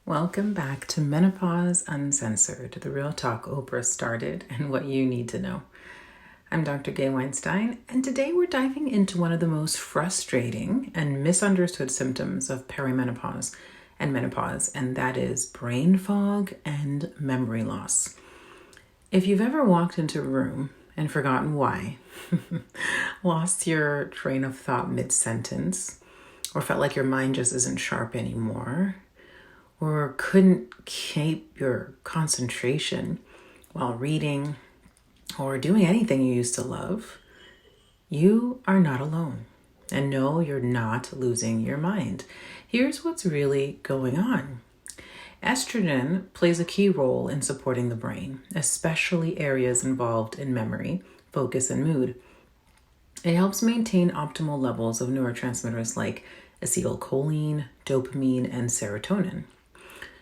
Welcome back to Menopause Uncensored, the real talk Oprah started and what you need to know. I'm Dr. Gueye Weinstein, and today we're diving into one of the most frustrating and misunderstood symptoms of perimenopause and menopause, and that is brain fog and memory loss. If you've ever walked into a room and forgotten why, lost your train of thought mid-sentence, or felt like your mind just isn't sharp anymore, or couldn't keep your concentration while reading or doing anything you used to love, you are not alone. And no, you're not losing your mind. Here's what's really going on. Estrogen plays a key role in supporting the brain, especially areas involved in memory, focus, and mood. It helps maintain optimal levels of neurotransmitters like acetylcholine, dopamine, and serotonin.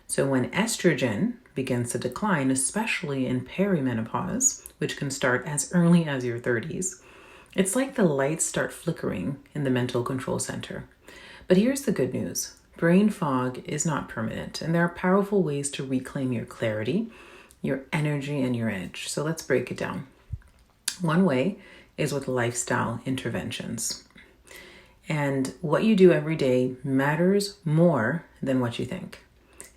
So when estrogen begins to decline, especially in perimenopause, which can start as early as your 30s, it's like the lights start flickering in the mental control center. But here's the good news. Brain fog is not permanent, and there are powerful ways to reclaim your clarity, your energy, and your edge. So let's break it down. One way is with lifestyle interventions. And what you do every day matters more than what you think.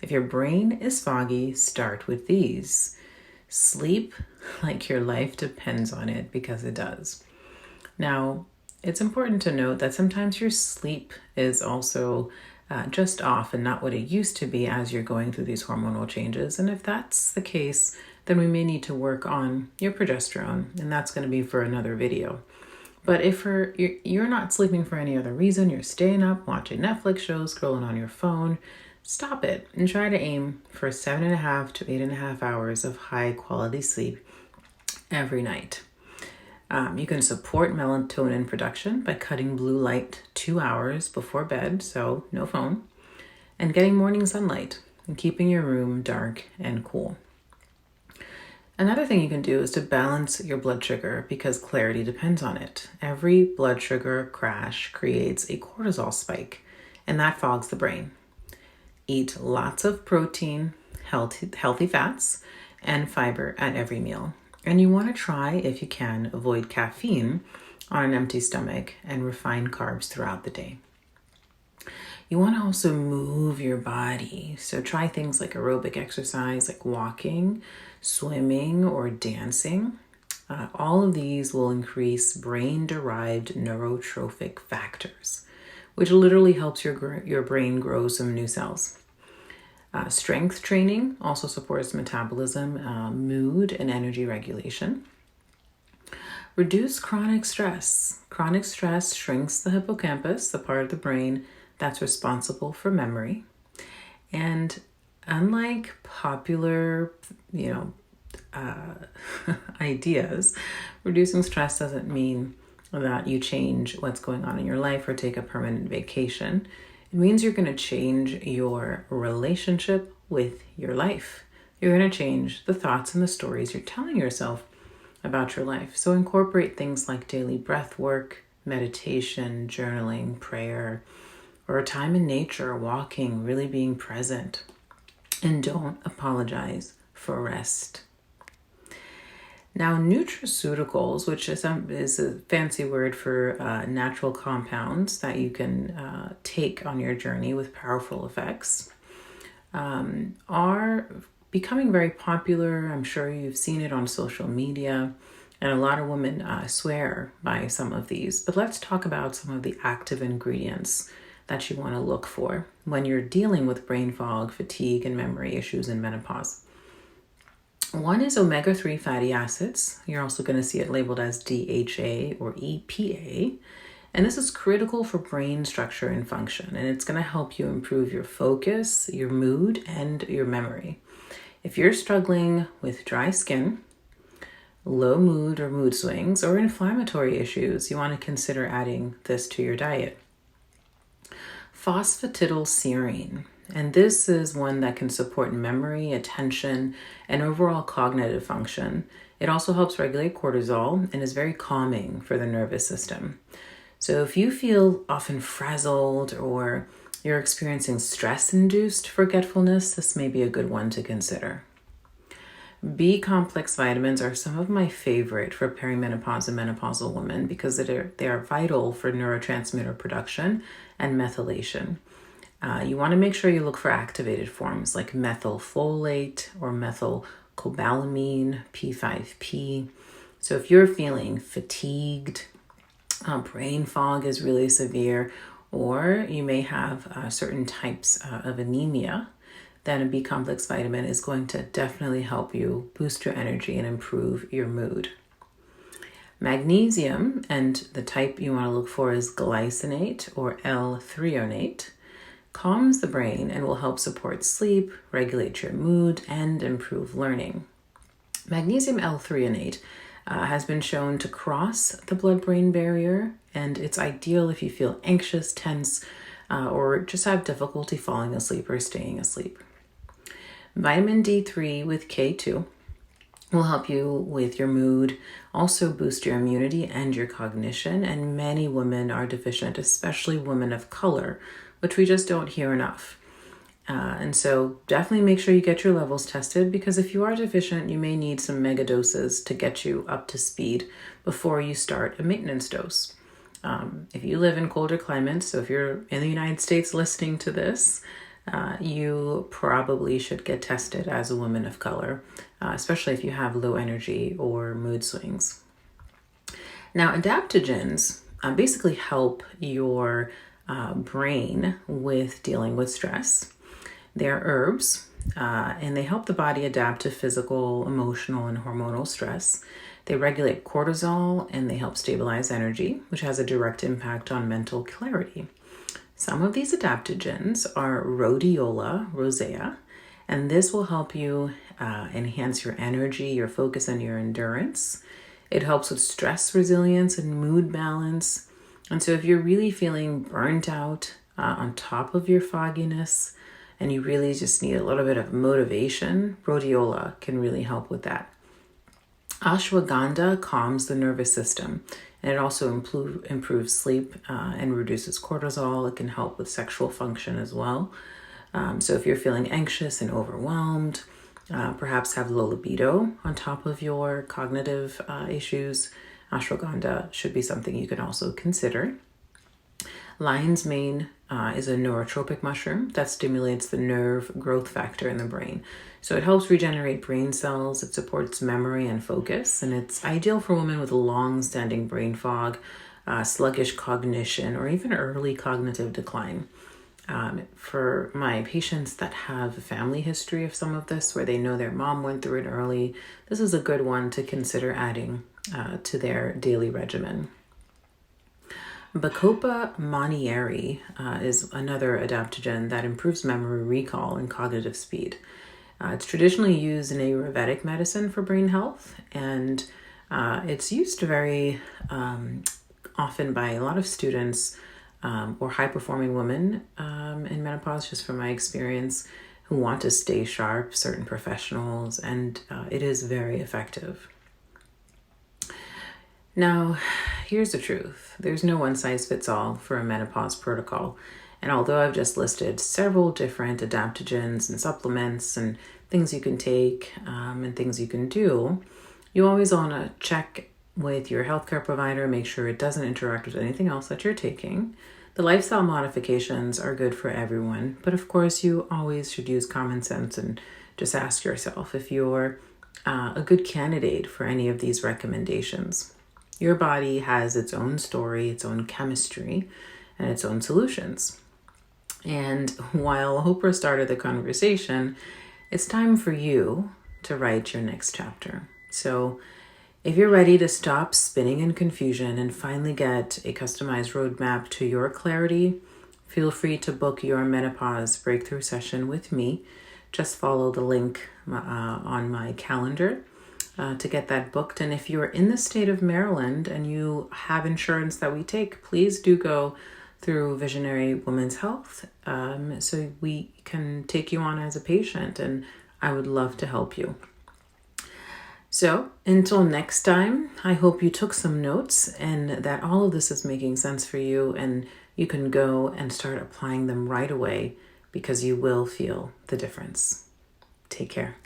If your brain is foggy, start with these. Sleep like your life depends on it, because it does. Now, it's important to note that sometimes your sleep is also just off and not what it used to be as you're going through these hormonal changes. And if that's the case, then we may need to work on your progesterone, and that's going to be for another video. But if you're not sleeping for any other reason, you're staying up, watching Netflix shows, scrolling on your phone, stop it and try to aim for 7.5 to 8.5 hours of high quality sleep every night. You can support melatonin production by cutting blue light 2 hours before bed, so no phone, and getting morning sunlight and keeping your room dark and cool. Another thing you can do is to balance your blood sugar, because clarity depends on it. Every blood sugar crash creates a cortisol spike, and that fogs the brain. Eat lots of protein, healthy fats, and fiber at every meal. And you want to try, if you can, avoid caffeine on an empty stomach and refined carbs throughout the day. You want to also move your body. So try things like aerobic exercise, like walking, swimming, or dancing. All of these will increase brain-derived neurotrophic factors, which literally helps your brain grow some new cells. Strength training also supports metabolism, mood, and energy regulation. Reduce chronic stress. Chronic stress shrinks the hippocampus, the part of the brain that's responsible for memory. And unlike popular, ideas, reducing stress doesn't mean that you change what's going on in your life or take a permanent vacation. It means you're going to change your relationship with your life. You're going to change the thoughts and the stories you're telling yourself about your life. So incorporate things like daily breath work, meditation, journaling, prayer, or a time in nature, walking, really being present. And don't apologize for rest. Now, nutraceuticals, which is a fancy word for natural compounds that you can take on your journey with powerful effects, are becoming very popular. I'm sure you've seen it on social media, and a lot of women swear by some of these. But let's talk about some of the active ingredients that you want to look for when you're dealing with brain fog, fatigue, and memory issues in menopause. One is omega-3 fatty acids. You're also going to see it labeled as DHA or EPA. And this is critical for brain structure and function. And it's going to help you improve your focus, your mood, and your memory. If you're struggling with dry skin, low mood or mood swings, or inflammatory issues, you want to consider adding this to your diet. Phosphatidylserine. And this is one that can support memory, attention, and overall cognitive function. It also helps regulate cortisol and is very calming for the nervous system. So if you feel often frazzled or you're experiencing stress-induced forgetfulness, this may be a good one to consider. B complex vitamins are some of my favorite for perimenopause and menopausal women because they are vital for neurotransmitter production and methylation. You want to make sure you look for activated forms like methylfolate or methylcobalamin, P5P. So if you're feeling fatigued, brain fog is really severe, or you may have certain types of anemia, then a B complex vitamin is going to definitely help you boost your energy and improve your mood. Magnesium, and the type you want to look for is glycinate or L-threonate, calms the brain and will help support sleep, regulate your mood, and improve learning. Magnesium L-threonate has been shown to cross the blood-brain barrier, and it's ideal if you feel anxious, tense, or just have difficulty falling asleep or staying asleep. Vitamin D3 with K2 will help you with your mood, also boost your immunity and your cognition, and many women are deficient, especially women of color, which we just don't hear enough. And so definitely make sure you get your levels tested, because if you are deficient, you may need some mega doses to get you up to speed before you start a maintenance dose. If you live in colder climates, so if you're in the United States listening to this, you probably should get tested as a woman of color, especially if you have low energy or mood swings. Now, adaptogens basically help your brain with dealing with stress. They're herbs, and they help the body adapt to physical, emotional, and hormonal stress. They regulate cortisol, and they help stabilize energy, which has a direct impact on mental clarity. Some of these adaptogens are rhodiola rosea, and this will help you enhance your energy, your focus, and your endurance. It helps with stress resilience and mood balance. And so if you're really feeling burnt out on top of your fogginess, and you really just need a little bit of motivation, rhodiola can really help with that. Ashwagandha calms the nervous system, and it also improves sleep and reduces cortisol. It can help with sexual function as well. So if you're feeling anxious and overwhelmed, perhaps have low libido on top of your cognitive issues, ashwagandha should be something you can also consider. Lion's mane is a neurotropic mushroom that stimulates the nerve growth factor in the brain. So it helps regenerate brain cells, it supports memory and focus, and it's ideal for women with long-standing brain fog, sluggish cognition, or even early cognitive decline. For my patients that have a family history of some of this, where they know their mom went through it early, this is a good one to consider adding to their daily regimen. Bacopa monnieri is another adaptogen that improves memory recall and cognitive speed. It's traditionally used in Ayurvedic medicine for brain health, and it's used very often by a lot of students or high-performing women in menopause, just from my experience, who want to stay sharp, certain professionals, and it is very effective. Now, here's the truth. There's no one-size-fits-all for a menopause protocol. And although I've just listed several different adaptogens and supplements and things you can take and things you can do, you always want to check with your healthcare provider, make sure it doesn't interact with anything else that you're taking. The lifestyle modifications are good for everyone, but of course you always should use common sense and just ask yourself if you're a good candidate for any of these recommendations. Your body has its own story, its own chemistry, and its own solutions. And while Oprah started the conversation, it's time for you to write your next chapter. So if you're ready to stop spinning in confusion and finally get a customized roadmap to your clarity, feel free to book your menopause breakthrough session with me. Just follow the link on my calendar to get that booked. And if you're in the state of Maryland and you have insurance that we take, please do go through Visionary Women's Health so we can take you on as a patient, and I would love to help you. So until next time, I hope you took some notes and that all of this is making sense for you and you can go and start applying them right away because you will feel the difference. Take care.